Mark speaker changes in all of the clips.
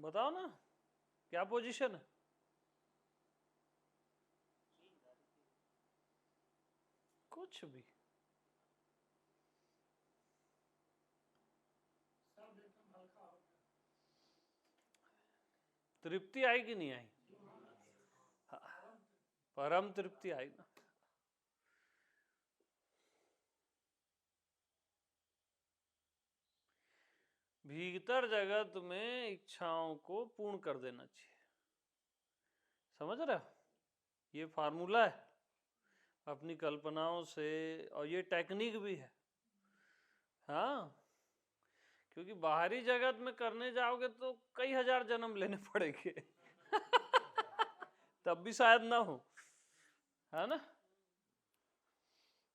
Speaker 1: बताओ ना, क्या पोजीशन है? कुछ भी। तृप्ति आई कि नहीं आई? हाँ, परम तृप्ति आई ना। भीतर जगत में इच्छाओं को पूर्ण कर देना चाहिए। समझ रहे हो? ये फार्मूला है अपनी कल्पनाओं से, और ये टेक्निक भी है। हाँ, क्योंकि बाहरी जगत में करने जाओगे तो कई हजार जन्म लेने पड़ेंगे तब भी शायद ना हो, है ना।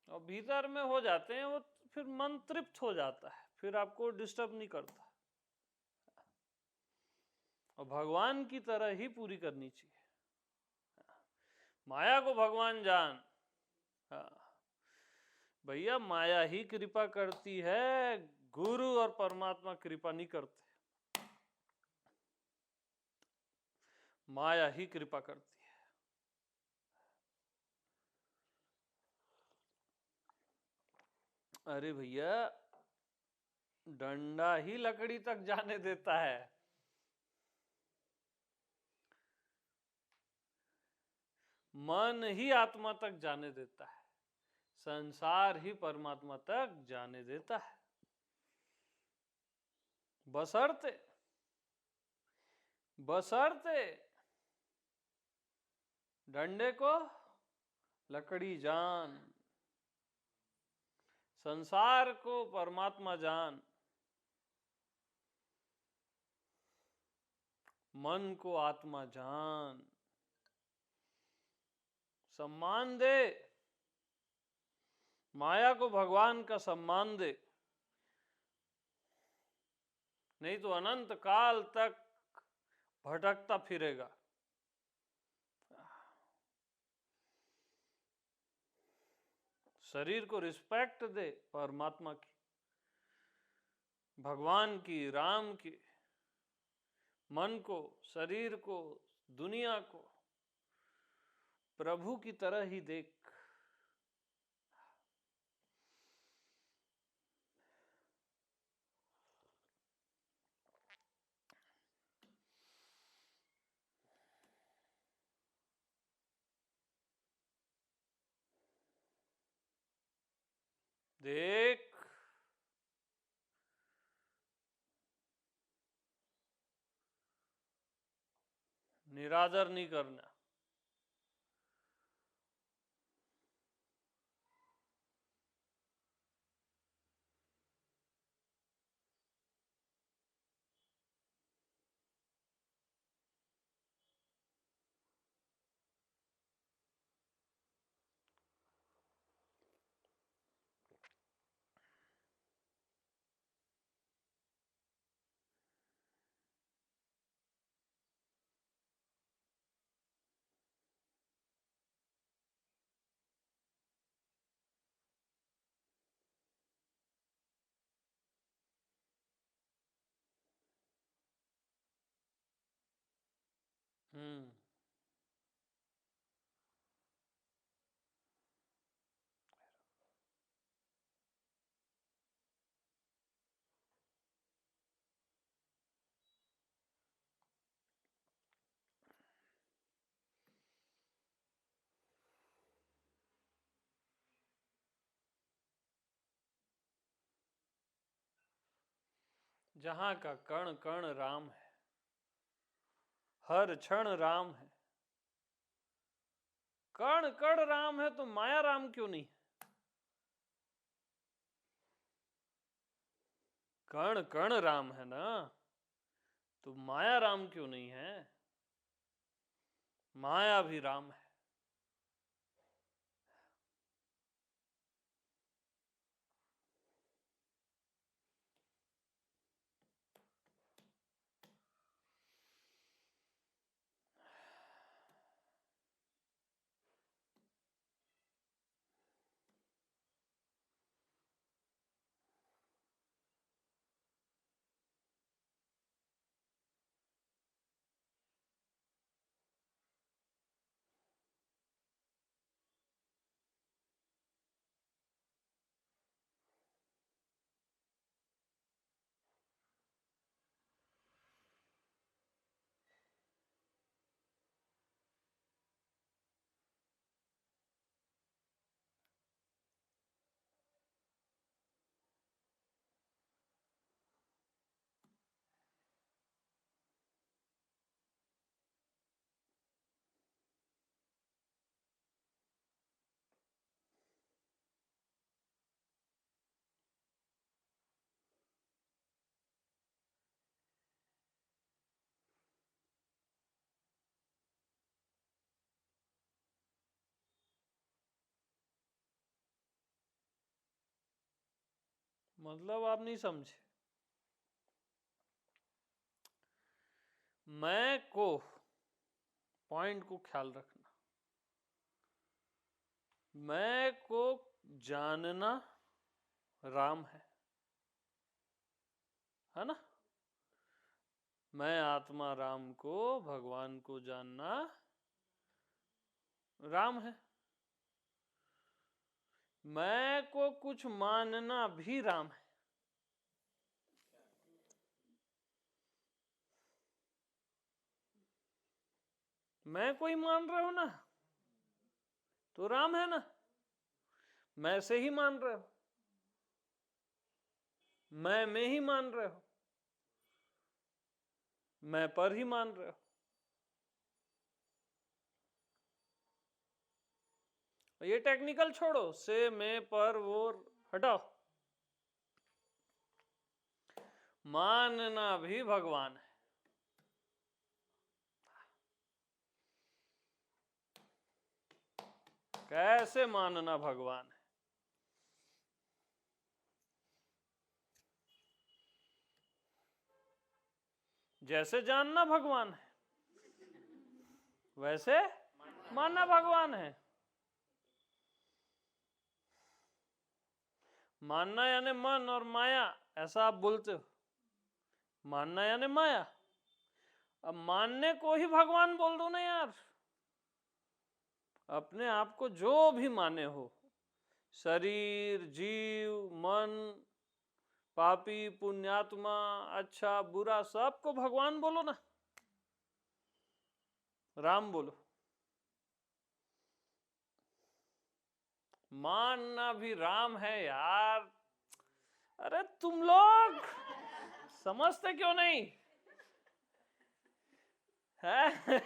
Speaker 1: और भीतर में हो जाते हैं वो, फिर मन तृप्त हो जाता है, फिर आपको डिस्टर्ब नहीं करता। और भगवान की तरह ही पूरी करनी चाहिए। माया को भगवान जान। हाँ भैया, माया ही कृपा करती है, गुरु और परमात्मा कृपा नहीं करते। माया ही कृपा करती है। अरे भैया, डंडा ही लकड़ी तक जाने देता है। मन ही आत्मा तक जाने देता है, संसार ही परमात्मा तक जाने देता है। बशर्ते बशर्ते डंडे को लकड़ी जान, संसार को परमात्मा जान, मन को आत्मा जान। सम्मान दे, माया को भगवान का सम्मान दे, नहीं तो अनंत काल तक भटकता फिरेगा। शरीर को रिस्पेक्ट दे, परमात्मा की, भगवान की, राम की। मन को, शरीर को, दुनिया को प्रभु की तरह ही देख। देख, निरादर नहीं करना। हम्म। जहां का कण कण राम है, हर क्षण राम है। कण कण राम है तो माया राम क्यों नहीं है? कण कण राम है ना, तो माया राम क्यों नहीं है? माया भी राम है। मतलब आप नहीं समझे। मैं को, पॉइंट को ख्याल रखना, मैं को जानना राम है ना। मैं आत्मा राम को, भगवान को जानना राम है। मैं को कुछ मानना भी राम है। मैं कोई मान रहे हो ना, तो राम है ना। मैं से ही मान रहे हो, मैं में ही मान रहे हो, मैं पर ही मान रहे हो। ये टेक्निकल छोड़ो, से, में, पर, वो हटाओ। मानना भी भगवान है। कैसे मानना भगवान है? जैसे जानना भगवान है, वैसे मानना भगवान है। मानना यानी मन और माया, ऐसा आप बोलते हो। मानना यानी माया। अब मानने को ही भगवान बोल दो ना यार। अपने आप को जो भी माने हो, शरीर, जीव, मन, पापी, पुण्यात्मा, अच्छा बुरा, सबको भगवान बोलो ना, राम बोलो। मानना भी राम है यार। अरे तुम लोग समझते क्यों नहीं है?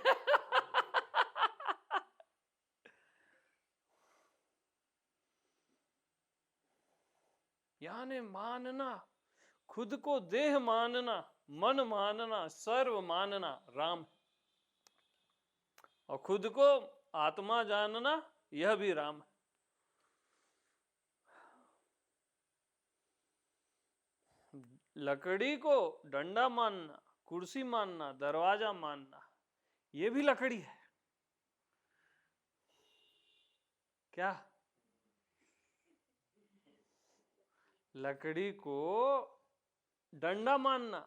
Speaker 1: यानी मानना, खुद को देह मानना, मन मानना, सर्व मानना राम, और खुद को आत्मा जानना यह भी राम है। लकड़ी को डंडा मानना, कुर्सी मानना, दरवाजा मानना, ये भी लकड़ी है क्या? लकड़ी को डंडा मानना,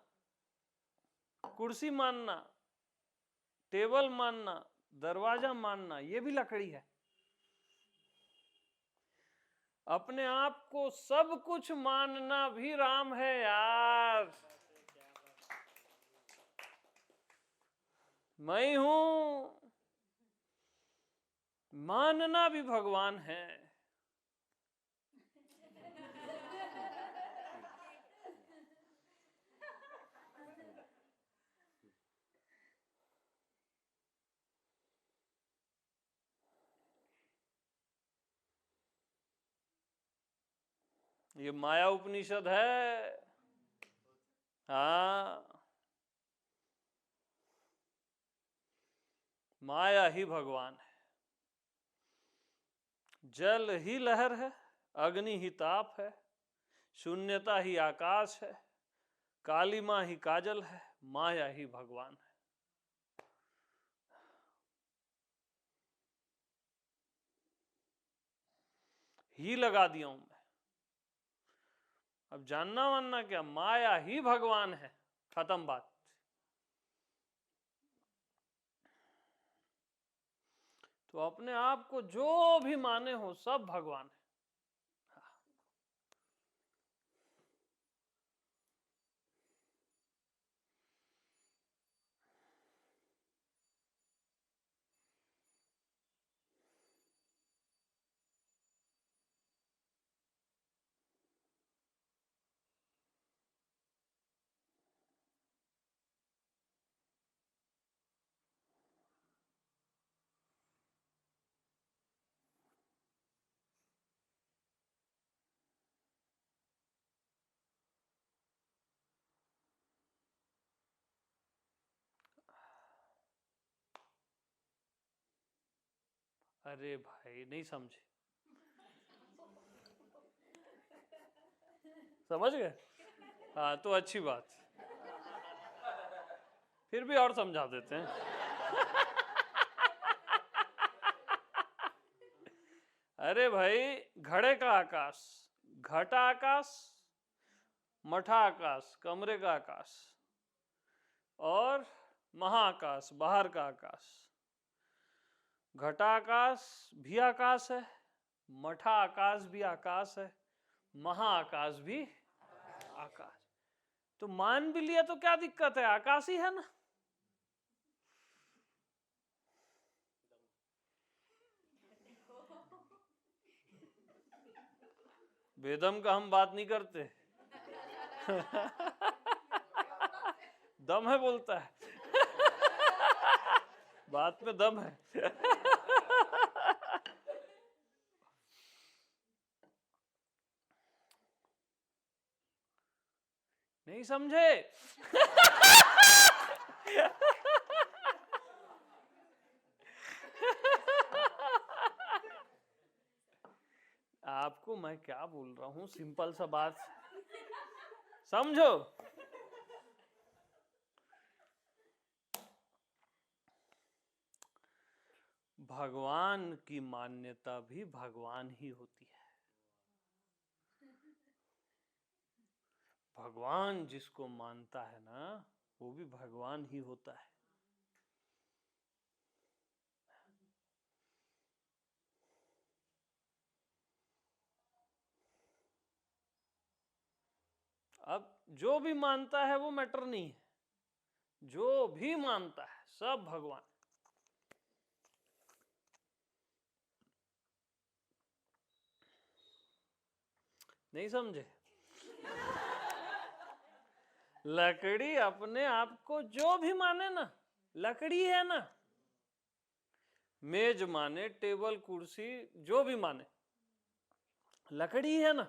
Speaker 1: कुर्सी मानना, टेबल मानना, दरवाजा मानना, ये भी लकड़ी है। अपने आप को सब कुछ मानना भी राम है यार। मैं हूं मानना भी भगवान है। ये माया उपनिषद है। हाँ, माया ही भगवान है। जल ही लहर है, अग्नि ही ताप है, शून्यता ही आकाश है, कालिमा ही काजल है, माया ही भगवान है। ही लगा दिया हूं मैं। अब जानना मानना क्या, माया ही भगवान है, खत्म बात। तो अपने आप को जो भी माने हो सब भगवान है। अरे भाई नहीं समझे, समझ गए? हाँ, तो अच्छी बात। फिर भी और समझा देते हैं। अरे भाई, घड़े का आकाश, घटा आकाश, मठा आकाश, कमरे का आकाश, और महाआकाश, बाहर का आकाश। घटा आकाश भी आकाश है, मठा आकाश भी आकाश है, महाआकाश भी आकाश। तो मान भी लिया तो क्या दिक्कत है, आकाश ही है ना। वेदम का हम बात नहीं करते। दम है बोलता है। बात में दम है। नहीं समझे? आपको मैं क्या बोल रहा हूं, सिंपल सा बात समझो। भगवान की मान्यता भी भगवान ही होती है। भगवान जिसको मानता है ना, वो भी भगवान ही होता है। अब जो भी मानता है वो मैटर नहीं है, जो भी मानता है सब भगवान। नहीं समझे? लकड़ी अपने आप को जो भी माने ना, लकड़ी है ना। मेज माने, टेबल कुर्सी जो भी माने, लकड़ी है ना।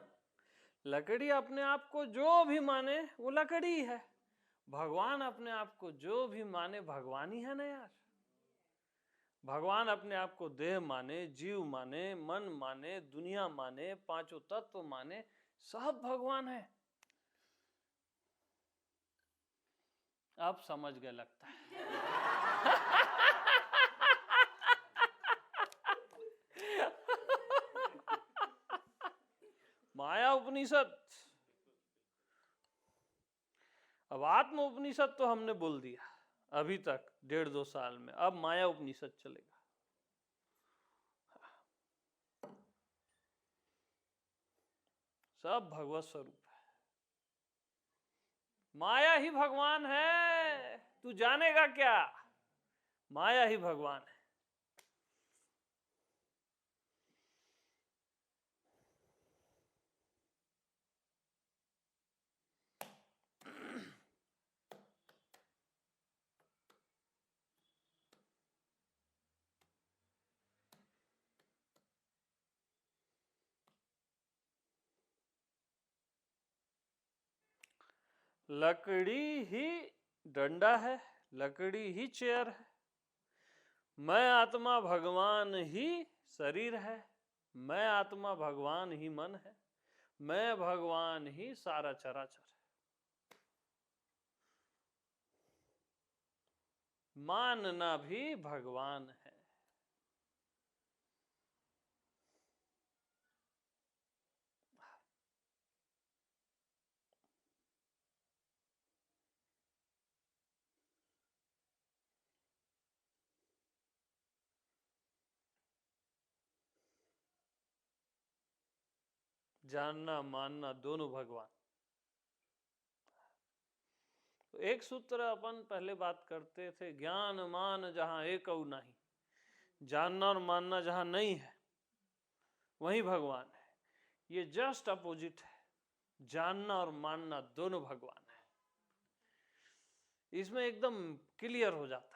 Speaker 1: लकड़ी अपने आप को जो भी माने वो लकड़ी है। भगवान अपने आप को जो भी माने भगवान ही है ना यार। भगवान अपने आप को देह माने, जीव माने, मन माने, दुनिया माने, पांचों तत्व माने, सब भगवान है। अब समझ गए लगता है। माया उपनिषद, अब आत्म उपनिषद तो हमने बोल दिया अभी तक 1.5-2 साल में, अब माया उपनिषद चलेगा। सब भगवत स्वरूप है, माया ही भगवान है। तू जानेगा क्या, माया ही भगवान है। लकड़ी ही डंडा है, लकड़ी ही चेयर है। मैं आत्मा भगवान ही शरीर है, मैं आत्मा भगवान ही मन है, मैं भगवान ही सारा चराचर है। मानना भी भगवान है। जानना मानना दोनों भगवान। तो एक सूत्र अपन पहले बात करते थे, ज्ञान मान जहां एक नहीं, जानना और मानना जहां नहीं है वही भगवान है। ये जस्ट अपोजिट है, जानना और मानना दोनों भगवान है। इसमें एकदम क्लियर हो जाता है।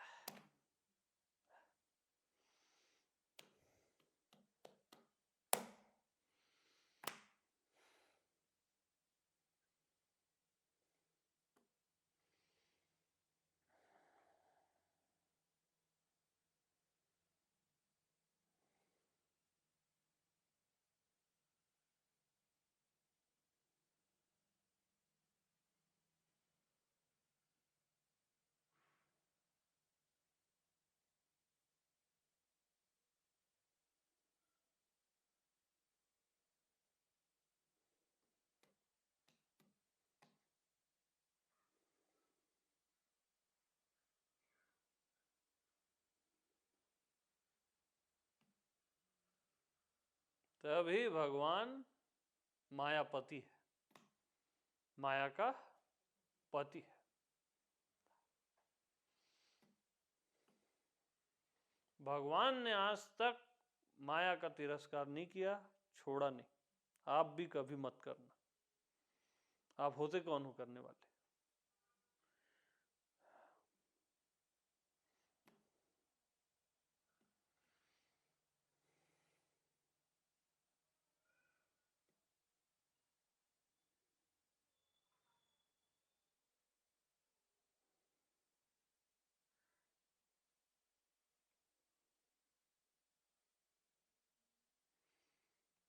Speaker 1: तभी भगवान मायापति है, माया का पति है। भगवान ने आज तक माया का तिरस्कार नहीं किया, छोड़ा नहीं। आप भी कभी मत करना, आप होते कौन हो करने वाले।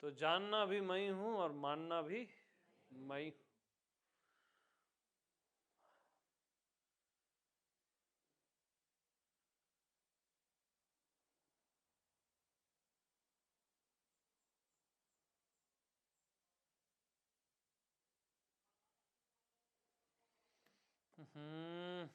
Speaker 1: तो जानना भी मैं हूं और मानना भी मैं हूं। हम्म।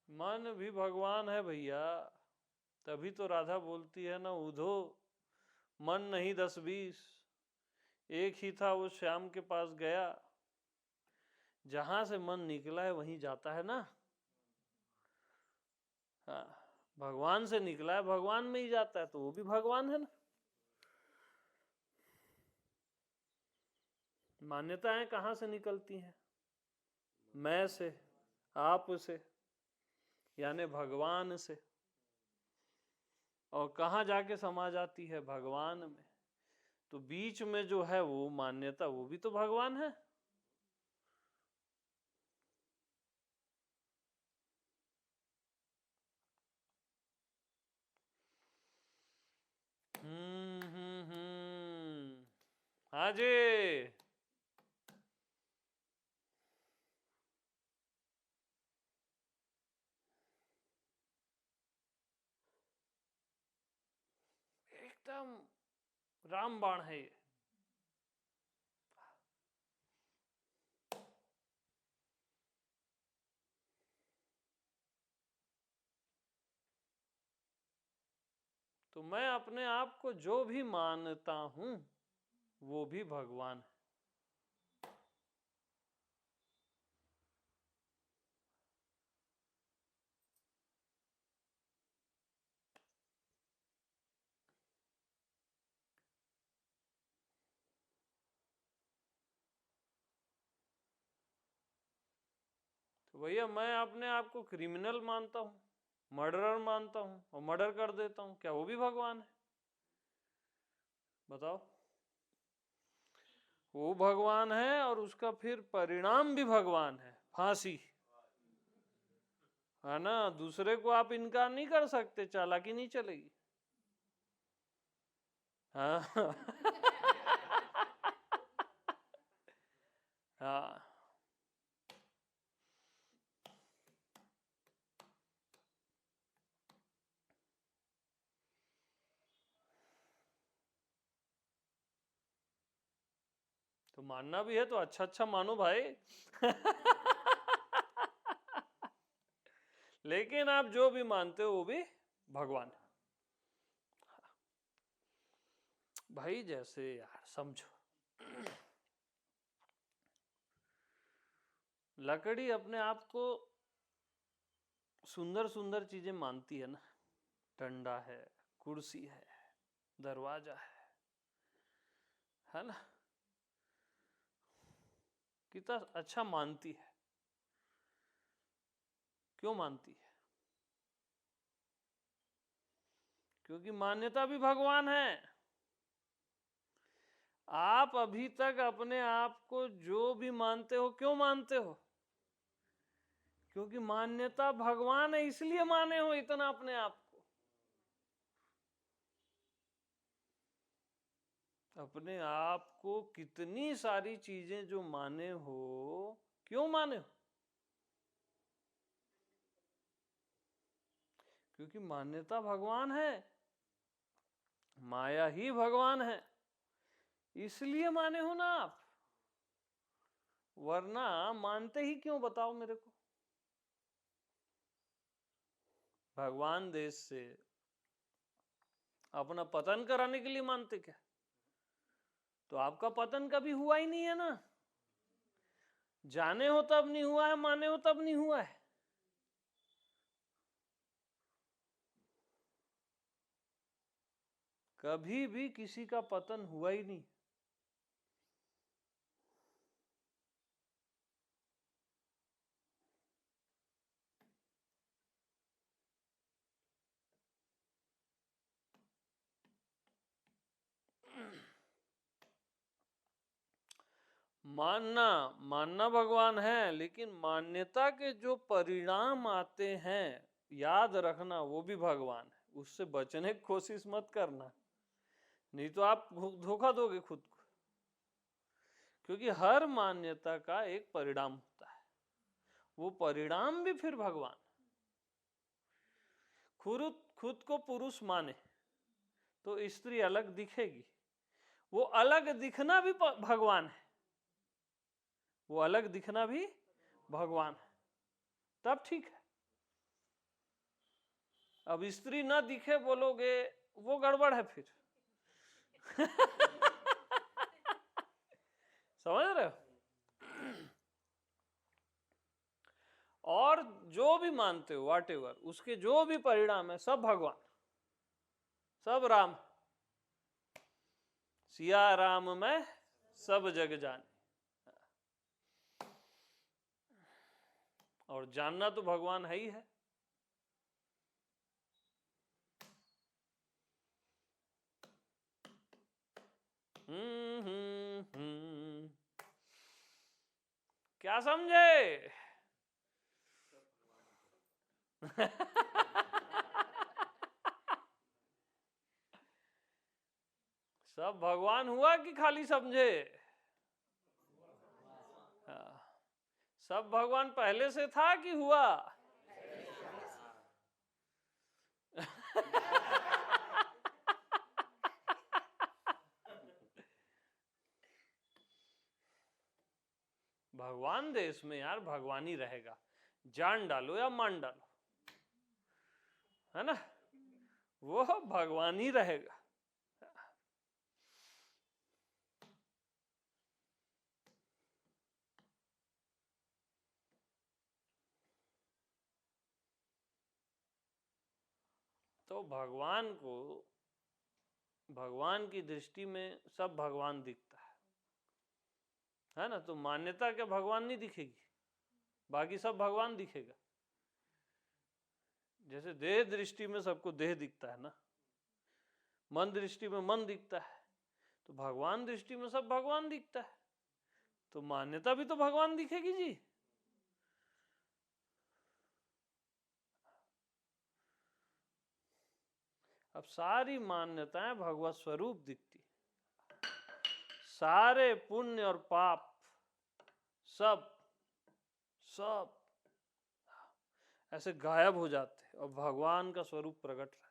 Speaker 1: मन भी भगवान है भैया, तभी तो राधा बोलती है ना, उधो मन नहीं 10-20, एक ही था वो श्याम के पास गया। जहां से मन निकला है वहीं जाता है ना। हाँ, भगवान से निकला है भगवान में ही जाता है, तो वो भी भगवान है ना। मान्यताएं कहां से निकलती हैं? मैं से, आप से, यानी भगवान से। और कहां जाके समा जाती है? भगवान में। तो बीच में जो है वो मान्यता, वो भी तो भगवान है। हाँ जी। एकदम रामबाण है ये। तो मैं अपने आप को जो भी मानता हूं वो भी भगवान है। तो भैया मैं अपने आप को क्रिमिनल मानता हूं, मर्डरर मानता हूं और मर्डर कर देता हूं, क्या वो भी भगवान है? बताओ। वो भगवान है और उसका फिर परिणाम भी भगवान है, फांसी। है ना? दूसरे को आप इनकार नहीं कर सकते, चालाकी नहीं चलेगी। हाँ। हाँ। तो मानना भी है तो अच्छा अच्छा मानो भाई। लेकिन आप जो भी मानते हो वो भी भगवान है भाई। जैसे यार समझो, लकड़ी अपने आप को सुंदर सुंदर चीजें मानती है ना, डंडा है, कुर्सी है, दरवाजा है ना? कितना अच्छा मानती है। क्यों मानती है? क्योंकि मान्यता भी भगवान है। आप अभी तक अपने आप को जो भी मानते हो, क्यों मानते हो? क्योंकि मान्यता भगवान है, इसलिए माने हो इतना अपने आप को। अपने आप को कितनी सारी चीजें जो माने हो, क्यों माने हो? क्योंकि मान्यता भगवान है, माया ही भगवान है, इसलिए माने हो ना आप। वरना मानते ही क्यों, बताओ मेरे को। भगवान देश से अपना पतन कराने के लिए मानते क्या? तो आपका पतन कभी हुआ ही नहीं है ना। जाने हो तब नहीं हुआ है, माने हो तब नहीं हुआ है। कभी भी किसी का पतन हुआ ही नहीं। मानना मानना भगवान है, लेकिन मान्यता के जो परिणाम आते हैं, याद रखना वो भी भगवान है। उससे बचने की कोशिश मत करना, नहीं तो आप धोखा दोगे खुद को। क्योंकि हर मान्यता का एक परिणाम होता है, वो परिणाम भी फिर भगवान। खुद खुद को पुरुष माने तो स्त्री अलग दिखेगी, वो अलग दिखना भी भगवान है, वो अलग दिखना भी भगवान है, तब ठीक है। अब स्त्री ना दिखे बोलोगे, वो गड़बड़ है फिर। समझ रहे हो? और जो भी मानते हो वॉट एवर, उसके जो भी परिणाम है सब भगवान, सब राम। सिया राम में सब जग जाने, और जानना तो भगवान है ही है। क्या समझे? सब भगवान हुआ कि खाली समझे? हाँ। सब भगवान पहले से था कि हुआ? भगवान देश में यार भगवान ही रहेगा, जान डालो या मान डालो, है ना, वो भगवान ही रहेगा। तो भगवान को, भगवान की दृष्टि में सब भगवान दिखता है ना। तो मान्यता क्या भगवान नहीं दिखेगी? बाकी सब भगवान दिखेगा। जैसे देह दृष्टि में सबको देह दिखता है ना, मन दृष्टि में मन दिखता है, तो भगवान दृष्टि में सब भगवान दिखता है, तो मान्यता भी तो भगवान दिखेगी जी। अब सारी मान्यताएं भगवत स्वरूप दिखती, सारे पुण्य और पाप सब सब ऐसे गायब हो जाते और भगवान का स्वरूप प्रकट रहता है।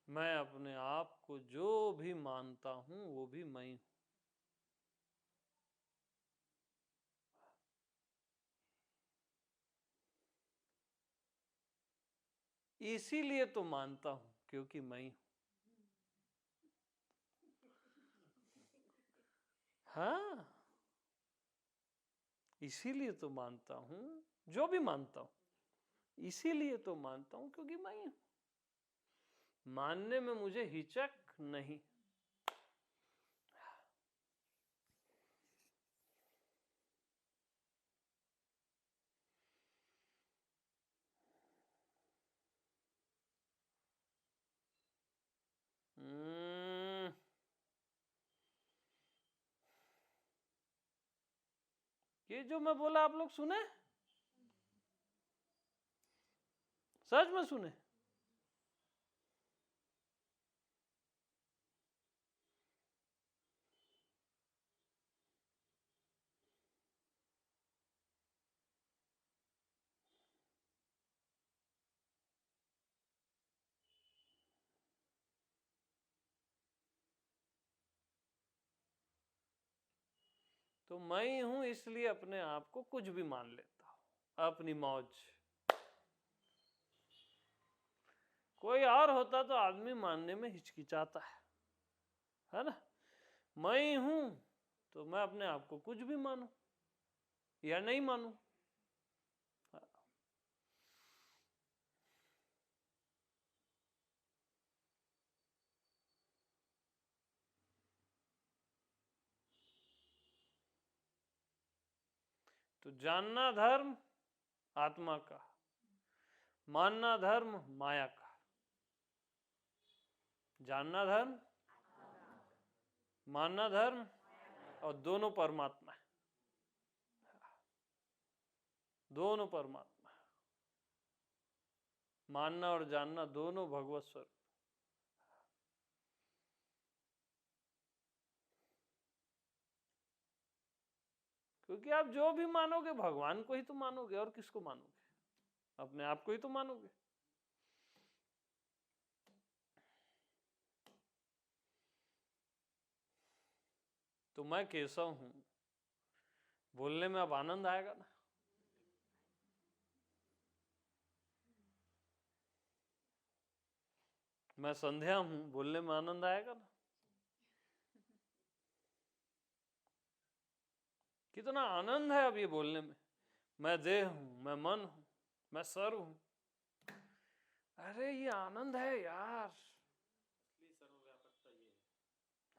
Speaker 1: मैं अपने आप को जो भी मानता हूं वो भी मैं हूं। इसीलिए तो मानता हूं क्योंकि मैं हूं। हाँ, इसीलिए तो मानता हूं जो भी मानता हूं। इसीलिए तो मानता हूं क्योंकि मैं ही हूं। मानने में मुझे हिचक नहीं। ये जो मैं बोला आप लोग सुने? सच में सुने? तो मैं ही हूं इसलिए अपने आप को कुछ भी मान लेता हूं, अपनी मौज। कोई और होता तो आदमी मानने में हिचकिचाता है ना? मैं ही हूं तो मैं अपने आप को कुछ भी मानूं या नहीं मानूं। तो जानना धर्म आत्मा का, मानना धर्म माया का। जानना धर्म, मानना धर्म, और दोनों परमात्मा है, दोनों परमात्मा है। मानना और जानना दोनों भगवत स्वरूप। क्योंकि आप जो भी मानोगे भगवान को ही तो मानोगे, और किसको मानोगे? अपने आप को ही तो मानोगे। तो मैं केशव हूं बोलने में अब आनंद आएगा ना? मैं संध्या हूं बोलने में आनंद आएगा ना? कितना आनंद है अब ये बोलने में। मैं देह हूं, मैं मन हूं, मैं सर्व हूं। अरे ये आनंद है यार।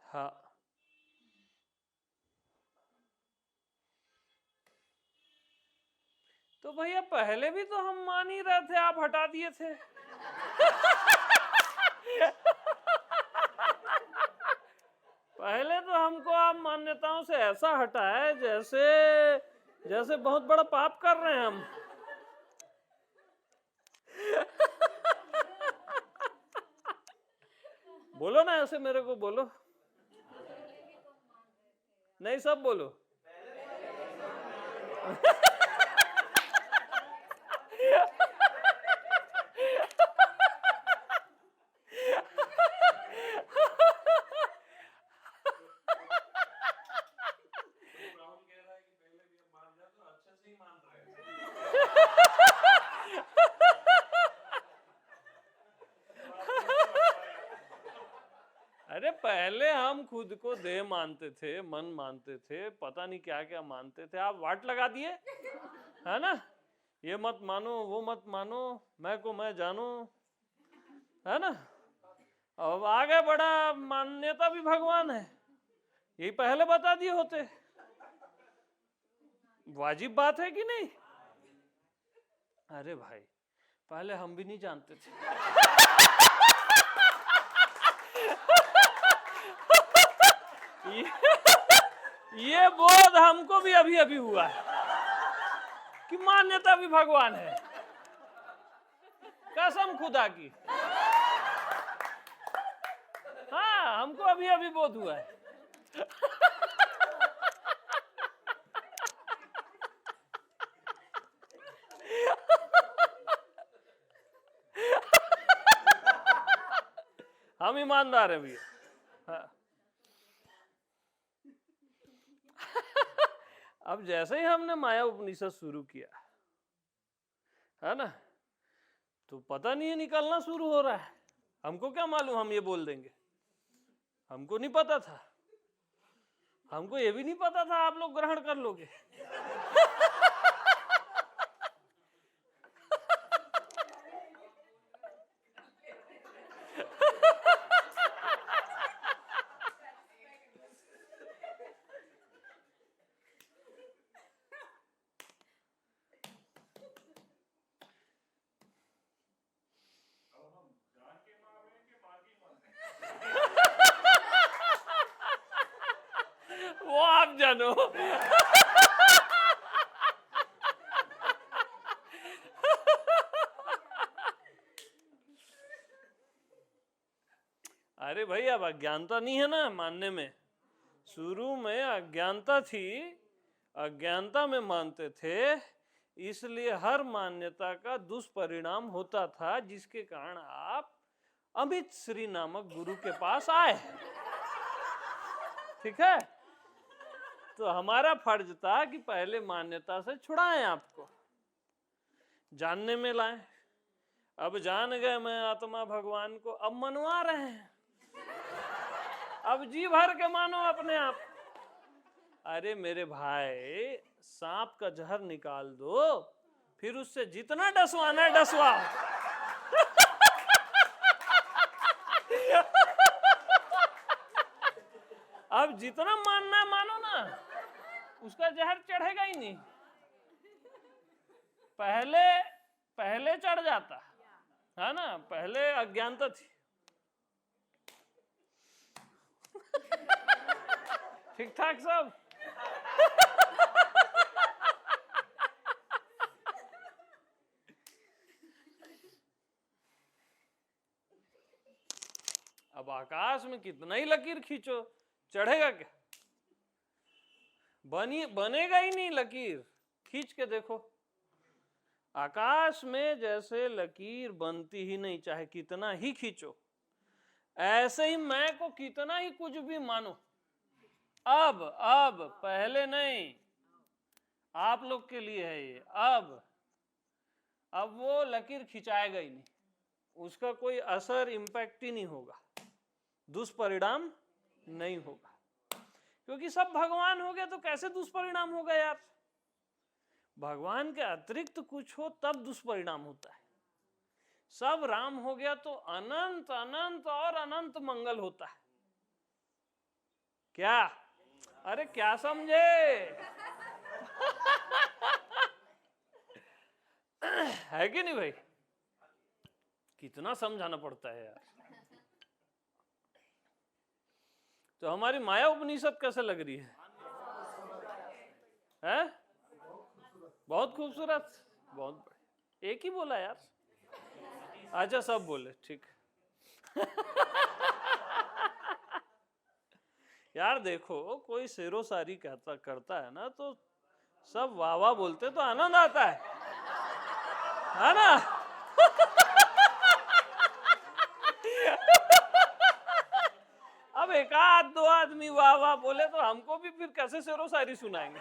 Speaker 1: हाँ, तो भैया पहले भी तो हम मान ही रहे थे, आप हटा दिए थे। पहले तो हमको आप मान्यताओं से ऐसा हटाए जैसे जैसे बहुत बड़ा पाप कर रहे हैं हम। बोलो ना ऐसे, मेरे को बोलो। नहीं, सब बोलो। अरे पहले हम खुद को देह मानते थे, मन मानते थे, पता नहीं क्या क्या मानते थे। आप वाट लगा दिए, है ना? ये मत मानो, वो मत मानो, मैं को मैं जानू, है ना? अब आगे बड़ा मान्यता भी भगवान है, यही पहले बता दिए होते। वाजिब बात है कि नहीं? अरे भाई पहले हम भी नहीं जानते थे। ये बोध हमको भी अभी अभी हुआ है कि मान्यता भी भगवान है। कसम खुदा की। हाँ, हमको अभी अभी बोध हुआ है। हम ईमानदार हैं भैया। हाँ। अब जैसे ही हमने माया उपनिषद शुरू किया है ना, तो पता नहीं है निकलना शुरू हो रहा है। हमको क्या मालूम हम ये बोल देंगे, हमको नहीं पता था। हमको ये भी नहीं पता था आप लोग ग्रहण कर लोगे। मानो। अरे भाई अब अज्ञानता नहीं है ना मानने में। शुरू में अज्ञानता थी, अज्ञानता में मानते थे, इसलिए हर मान्यता का दुष्परिणाम होता था, जिसके कारण आप अमित श्री नामक गुरु के पास आए। ठीक है, तो हमारा फर्ज था कि पहले मान्यता से छुड़ाएं, आपको जानने में लाएं। अब जान गए मैं आत्मा भगवान को, अब मनवा रहे हैं, अब जी भर के मानो अपने आप। अरे मेरे भाई, सांप का जहर निकाल दो, फिर उससे जितना डसवाना है डसवा। अब जितना मानना है मानो ना, उसका जहर चढ़ेगा ही नहीं। पहले चढ़ जाता है ना, पहले अज्ञानता थी। ठीक ठाक सब। अब आकाश में कितना ही लकीर खींचो, चढ़ेगा क्या? बनेगा ही नहीं लकीर। खींच के देखो, आकाश में जैसे लकीर बनती ही नहीं, चाहे कितना ही खींचो। ऐसे ही मैं को कितना ही कुछ भी मानो, अब पहले नहीं, आप लोग के लिए है ये। अब वो लकीर खिंचाएगा ही नहीं, उसका कोई असर इम्पैक्ट ही नहीं होगा, दुष्परिणाम नहीं होगा। क्योंकि सब भगवान हो गए तो कैसे दुष्परिणाम होगा यार? भगवान के अतिरिक्त कुछ हो तब दुष्परिणाम होता है। सब राम हो गया तो अनंत अनंत और अनंत मंगल होता है। क्या? अरे क्या समझे? है कि नहीं भाई? कितना समझाना पड़ता है यार। तो हमारी माया उपनिषद कैसे लग रही है? हैं? बहुत खूबसूरत, बहुत बड़ी। एक ही बोला यार? अच्छा सब बोले, ठीक। यार देखो, कोई शेरो शायरी करता है ना, तो सब वाह वाह बोलते तो आनंद आता है ना? अब एक आध दो आदमी वाह वाह बोले तो हमको भी फिर कैसे शेरो शायरी सुनाएंगे?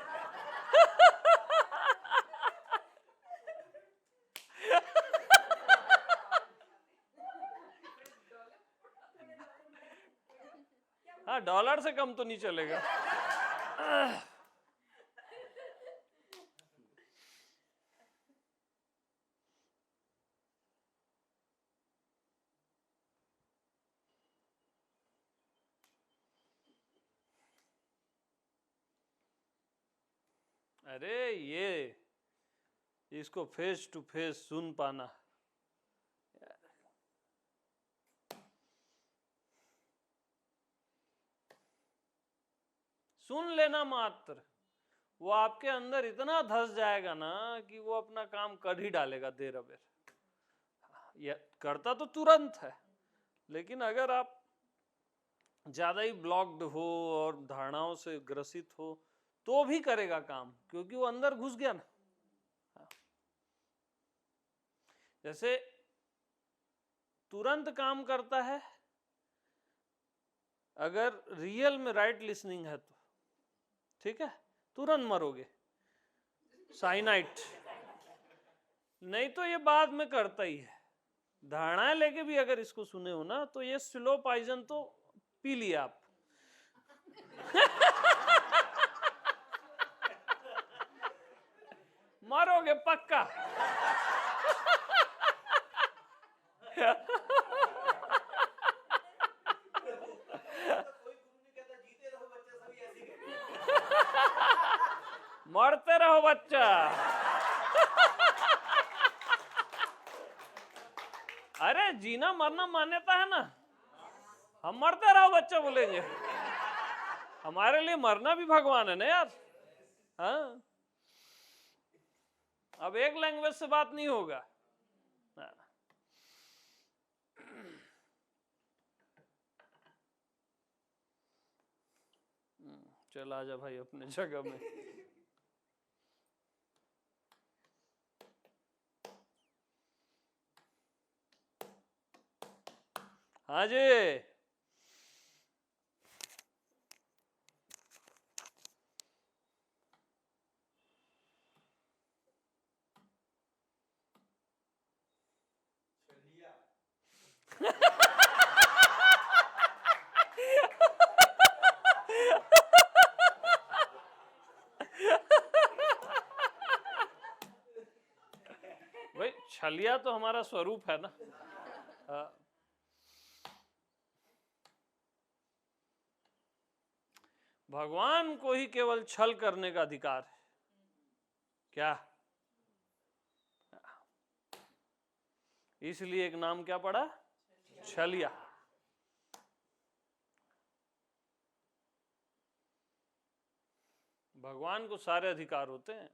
Speaker 1: हाँ, डॉलर से कम तो नहीं चलेगा। अरे ये इसको फेस टू फेस सुन पाना, सुन लेना मात्र, वो आपके अंदर इतना धस जाएगा ना कि वो अपना काम कर ही डालेगा देर अबेर। ये करता तो तुरंत है, लेकिन अगर आप ज्यादा ही ब्लॉक्ड हो और धारणाओं से ग्रसित हो तो भी करेगा काम, क्योंकि वो अंदर घुस गया ना। जैसे तुरंत काम करता है अगर रियल में राइट लिसनिंग है तो, ठीक है, तुरंत मरोगे, साइनाइट। नहीं तो ये बाद में करता ही है। धारणाएं लेके भी अगर इसको सुने हो ना, तो ये स्लो पॉइजन तो पी लिया आप। मरोगे पक्का। मरते रहो बच्चा। अरे जीना मरना मान्यता है ना, हम मरते रहो बच्चा बोलेंगे। हमारे लिए मरना भी भगवान है ना यार। हाँ, अब एक लैंग्वेज से बात नहीं होगा। हाँ। चल आजा भाई अपने जगह में। हाँ जी। भाई छलिया तो हमारा स्वरूप है ना। हाँ। भगवान को ही केवल छल करने का अधिकार है। क्या? इसलिए एक नाम क्या पड़ा? छलिया। भगवान को सारे अधिकार होते हैं।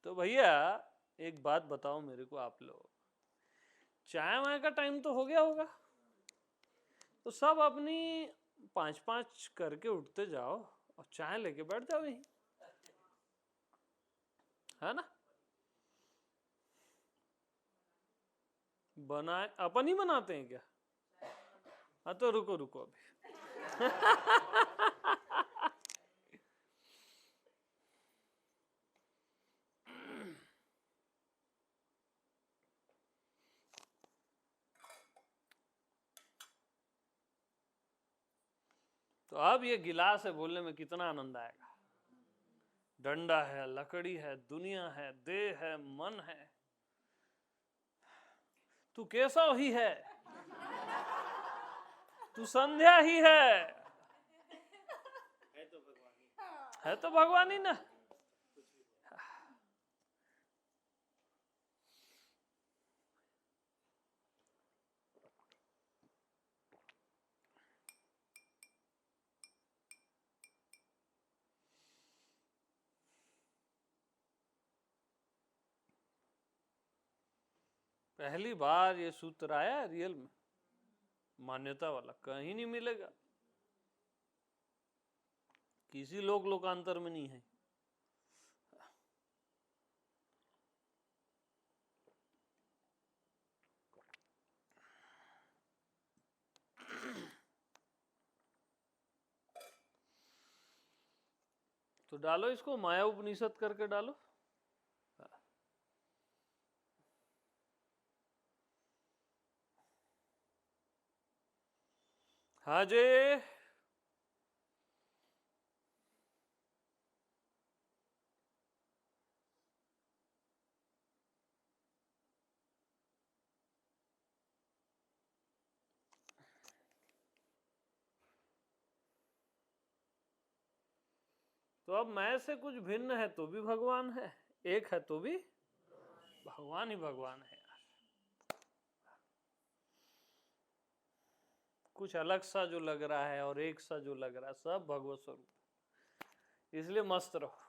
Speaker 1: तो भैया एक बात बताओ मेरे को, आप लोग चाय वाय का टाइम तो हो गया होगा, तो सब अपनी 5-5 करके उठते जाओ और चाय लेके बैठ जाओ यहीं, है ना? बनाए अपन ही बनाते हैं क्या? हाँ तो रुको रुको अभी। तो अब ये गिलास है बोलने में कितना आनंद आएगा। डंडा है, लकड़ी है, दुनिया है, देह है, मन है। तू केशव ही है, तू संध्या ही है तो भगवान ही ना। पहली बार ये सूत्र आया रियल में, मान्यता वाला, कहीं नहीं मिलेगा, किसी लोकांतर में नहीं है। तो डालो इसको, माया उपनिषद करके डालो। हाँ जी। तो अब मैं से कुछ भिन्न है तो भी भगवान है, एक है तो भी भगवान ही भगवान है यार। कुछ अलग सा जो लग रहा है और एक सा जो लग रहा है, सब भगवत स्वरूप, इसलिए मस्त रहो।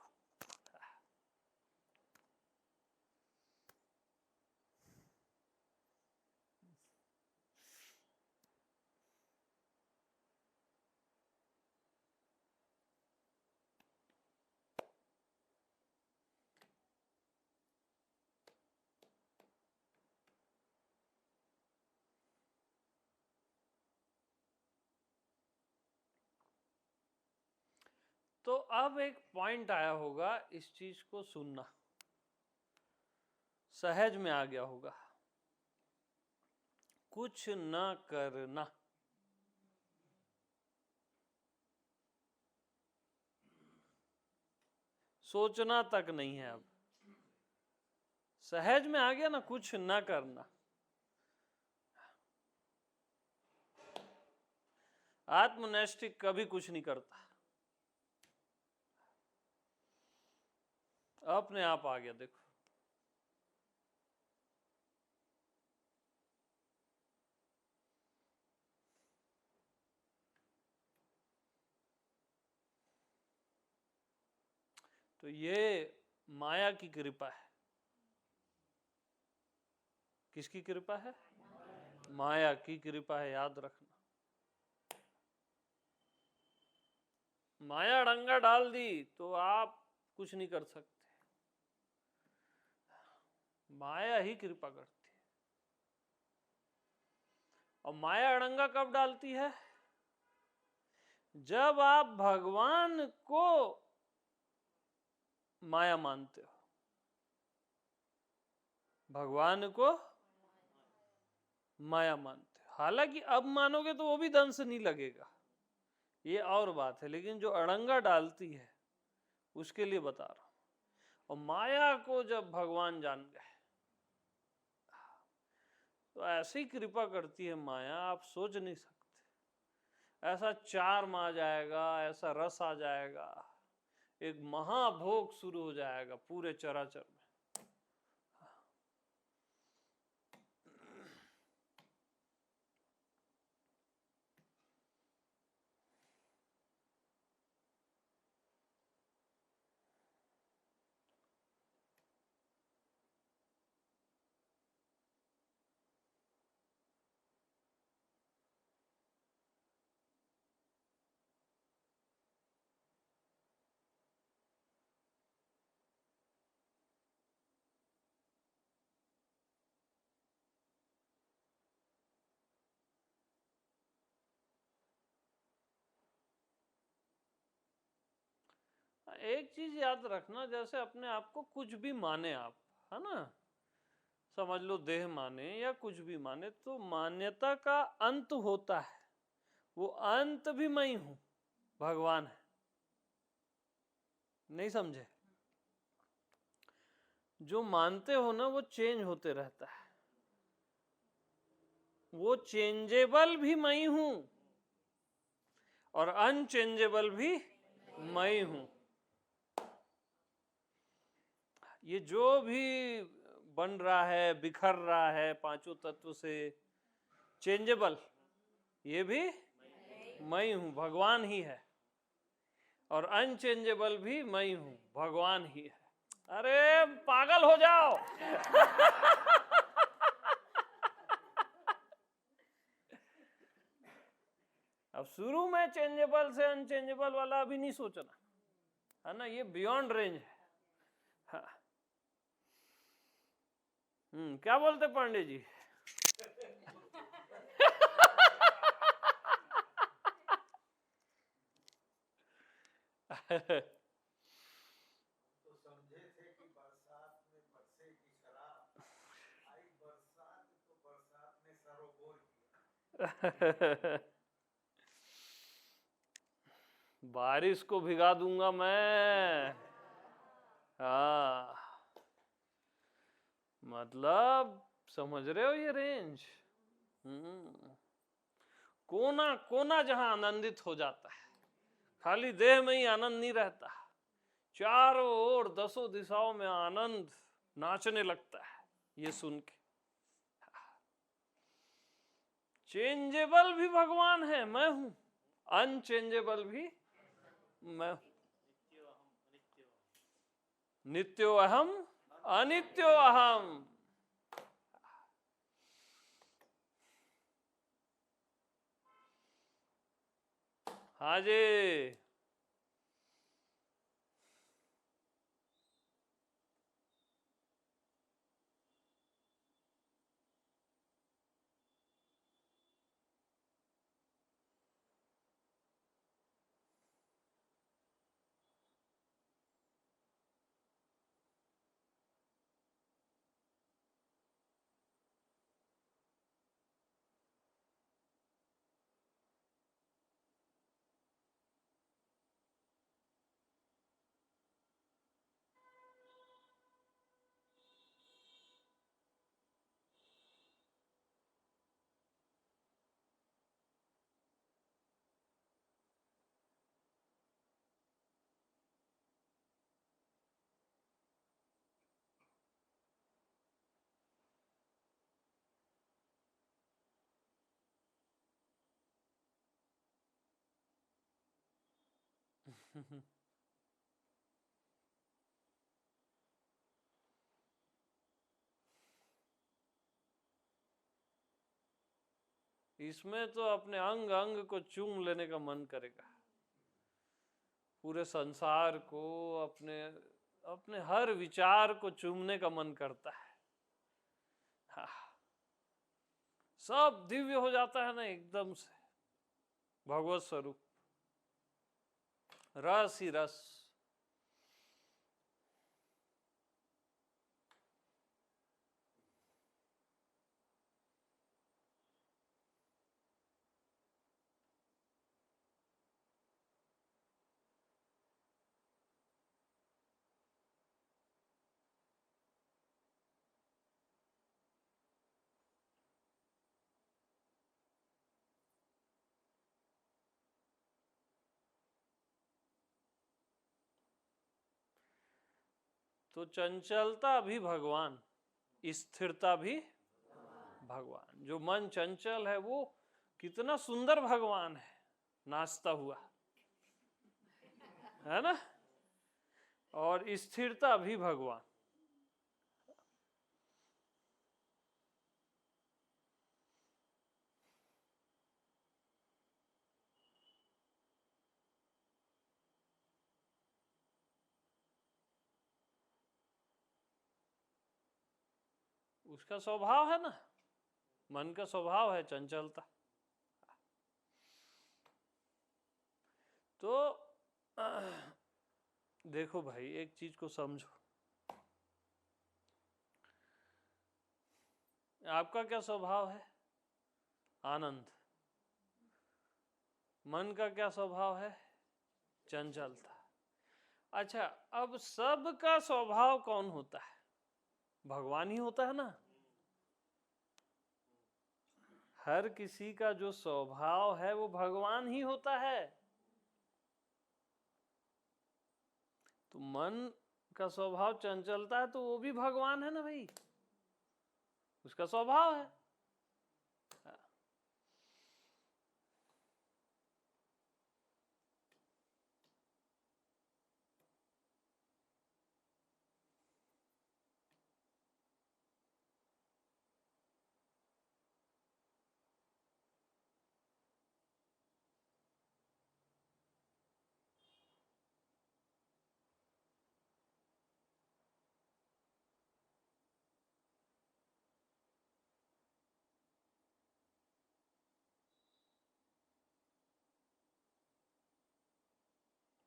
Speaker 1: तो अब एक पॉइंट आया होगा, इस चीज को सुनना सहज में आ गया होगा, कुछ न करना। सोचना तक नहीं है, अब सहज में आ गया ना, कुछ न करना। आत्मनैष्ठिक कभी कुछ नहीं करता। अपने आप आ गया, देखो। तो ये माया की कृपा है। किसकी कृपा है? माया की कृपा है, याद रखना। माया अड़ंगा डाल दी तो आप कुछ नहीं कर सकते। माया ही कृपा करती है। और माया अड़ंगा कब डालती है? जब आप भगवान को माया मानते हो। भगवान को माया मानते हो। हालांकि अब मानोगे तो वो भी दंश नहीं लगेगा, ये और बात है, लेकिन जो अड़ंगा डालती है उसके लिए बता रहा हूं। और माया को जब भगवान जान गए तो ऐसी कृपा करती है माया, आप सोच नहीं सकते। ऐसा चार्म आ जाएगा, ऐसा रस आ जाएगा, एक महाभोग शुरू हो जाएगा पूरे चराचर में। एक चीज याद रखना, जैसे अपने आप को कुछ भी माने आप, है ना, समझ लो देह माने या कुछ भी माने, तो मान्यता का अंत होता है। वो अंत भी मैं ही हूं, भगवान है। नहीं समझे? जो मानते हो ना वो चेंज होते रहता है। वो चेंजेबल भी मैं ही हूं और अनचेंजेबल भी मैं ही हूं। ये जो भी बन रहा है, बिखर रहा है पांचों तत्व से, चेंजेबल ये भी मैं ही हूं, भगवान ही है। और अनचेंजेबल भी मैं ही हूं, भगवान ही है। अरे पागल हो जाओ। अब शुरू में चेंजेबल से अनचेंजेबल वाला अभी नहीं सोचना, है ना, ये बियॉन्ड रेंज है। हाँ। क्या बोलते पांडे जी?
Speaker 2: तो समझे थे कि बरसात में बरसेगी शराब, आई बरसात तो बरसात ने सरोबोर किया।
Speaker 1: बारिश को भिगा दूंगा मैं। हाँ, मतलब समझ रहे हो ये रेंज? कोना कोना जहां आनंदित हो जाता है, खाली देह में ही आनंद नहीं रहता, चारों ओर दसों दिशाओं में आनंद नाचने लगता है ये सुन के। चेंजेबल भी भगवान है, मैं हूं, अनचेंजेबल भी मैं हूं। नित्यो अहम अनित्यो अहम। हाँ जी। इसमें तो अपने अंग अंग को चूम लेने का मन करेगा, पूरे संसार को, अपने अपने हर विचार को चूमने का मन करता है। हाँ, सब दिव्य हो जाता है ना एकदम से, भगवत स्वरूप, रस ही रस। तो चंचलता भी भगवान, स्थिरता भी भगवान। जो मन चंचल है वो कितना सुंदर भगवान है, नाचता हुआ, है ना। और स्थिरता भी भगवान। उसका स्वभाव है ना, मन का स्वभाव है चंचलता। तो देखो भाई, एक चीज को समझो, आपका क्या स्वभाव है? आनंद। मन का क्या स्वभाव है? चंचलता। अच्छा, अब सबका स्वभाव कौन होता है? भगवान ही होता है ना। हर किसी का जो स्वभाव है वो भगवान ही होता है। तो मन का स्वभाव चंचलता है तो वो भी भगवान है ना भाई, उसका स्वभाव है।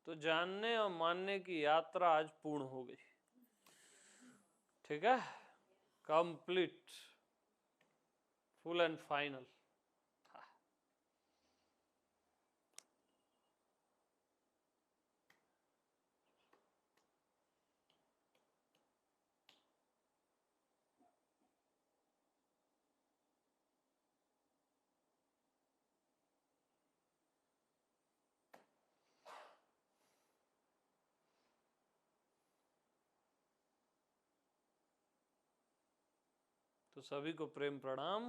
Speaker 1: तो जानने और मानने की यात्रा आज पूर्ण हो गई, ठीक है, कंप्लीट, फुल एंड फाइनल। तो सभी को प्रेम प्रणाम।